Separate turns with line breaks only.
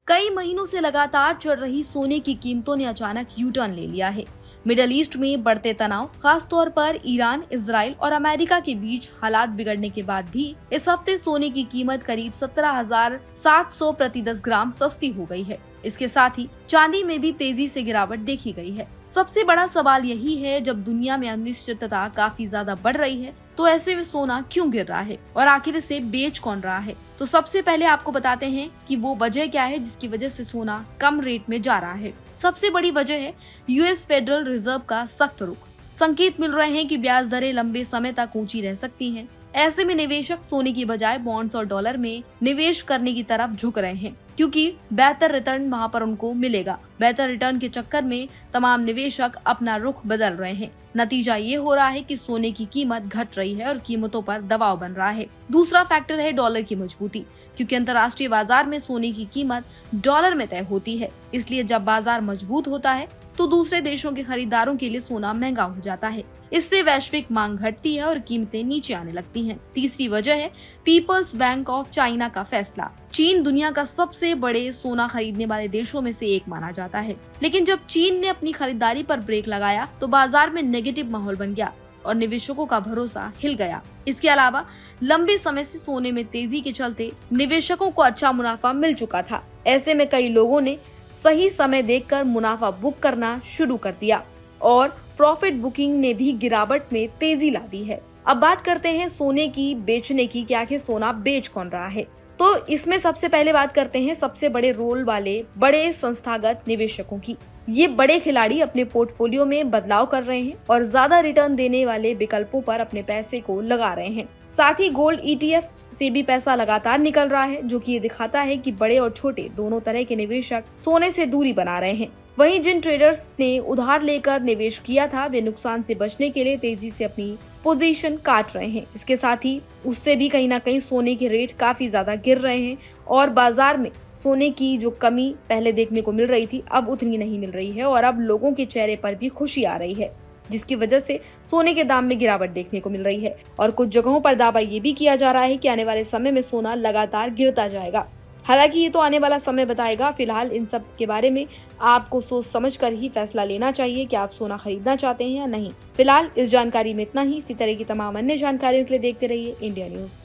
कई महीनों से लगातार चढ़ रही सोने की कीमतों ने अचानक यू टर्न ले लिया है। मिडल ईस्ट में बढ़ते तनाव, खास तौर पर ईरान, इजराइल और अमेरिका के बीच हालात बिगड़ने के बाद भी इस हफ्ते सोने की कीमत करीब 17,700 प्रति 10 ग्राम सस्ती हो गई है। इसके साथ ही चांदी में भी तेजी से गिरावट देखी गई है। सबसे बड़ा सवाल यही है, जब दुनिया में अनिश्चितता काफी ज्यादा बढ़ रही है तो ऐसे में सोना क्यों गिर रहा है और आखिर इसे बेच कौन रहा है। तो सबसे पहले आपको बताते हैं कि वो वजह क्या है जिसकी वजह से सोना कम रेट में जा रहा है। सबसे बड़ी वजह है यूएस फेडरल रिजर्व का सख्त रुख। संकेत मिल रहे हैं कि ब्याज दरें लंबे समय तक ऊंची रह सकती हैं। ऐसे में निवेशक सोने की बजाय बॉन्ड्स और डॉलर में निवेश करने की तरफ झुक रहे हैं, क्योंकि बेहतर रिटर्न वहां पर उनको मिलेगा। बेहतर रिटर्न के चक्कर में तमाम निवेशक अपना रुख बदल रहे हैं। नतीजा ये हो रहा है कि सोने की कीमत घट रही है और कीमतों पर दबाव बन रहा है। दूसरा फैक्टर है डॉलर की मजबूती, क्योंकि अंतर्राष्ट्रीय बाजार में सोने की कीमत डॉलर में तय होती है। इसलिए जब बाजार मजबूत होता है तो दूसरे देशों के खरीदारों के लिए सोना महंगा हो जाता है। इससे वैश्विक मांग घटती है और कीमतें नीचे आने लगती हैं। तीसरी वजह है पीपल्स बैंक ऑफ चाइना का फैसला। चीन दुनिया का सबसे बड़े सोना खरीदने वाले देशों में से एक माना जाता है, लेकिन जब चीन ने अपनी खरीदारी पर ब्रेक लगाया तो बाजार में नेगेटिव माहौल बन गया और निवेशकों का भरोसा हिल गया। इसके अलावा लंबे समय से सोने में तेजी के चलते निवेशकों को अच्छा मुनाफा मिल चुका था। ऐसे में कई लोगों ने सही समय देखकर मुनाफा बुक करना शुरू कर दिया और प्रॉफिट बुकिंग ने भी गिरावट में तेजी ला दी है। अब बात करते हैं सोने की बेचने की कि आखिर सोना बेच कौन रहा है। तो इसमें सबसे पहले बात करते हैं सबसे बड़े रोल वाले बड़े संस्थागत निवेशकों की। ये बड़े खिलाड़ी अपने पोर्टफोलियो में बदलाव कर रहे हैं और ज्यादा रिटर्न देने वाले विकल्पों पर अपने पैसे को लगा रहे हैं। साथ ही गोल्ड ईटीएफ से भी पैसा लगातार निकल रहा है, जो कि ये दिखाता है कि बड़े और छोटे दोनों तरह के निवेशक सोने से दूरी बना रहे हैं। वहीं जिन ट्रेडर्स ने उधार लेकर निवेश किया था, वे नुकसान से बचने के लिए तेजी से अपनी पोजीशन काट रहे हैं। इसके साथ ही उससे भी कहीं ना कहीं सोने के रेट काफी ज्यादा गिर रहे हैं और बाजार में सोने की जो कमी पहले देखने को मिल रही थी, अब उतनी नहीं मिल रही है और अब लोगों के चेहरे पर भी खुशी आ रही है, जिसकी वजह से सोने के दाम में गिरावट देखने को मिल रही है। और कुछ जगहों पर दावा ये भी किया जा रहा है कि आने वाले समय में सोना लगातार गिरता जाएगा। हालांकि ये तो आने वाला समय बताएगा। फिलहाल इन सब के बारे में आपको सोच समझ कर ही फैसला लेना चाहिए कि आप सोना खरीदना चाहते हैं या नहीं। फिलहाल इस जानकारी में इतना ही। इसी तरह की तमाम अन्य जानकारियों के लिए देखते रहिए इंडिया न्यूज।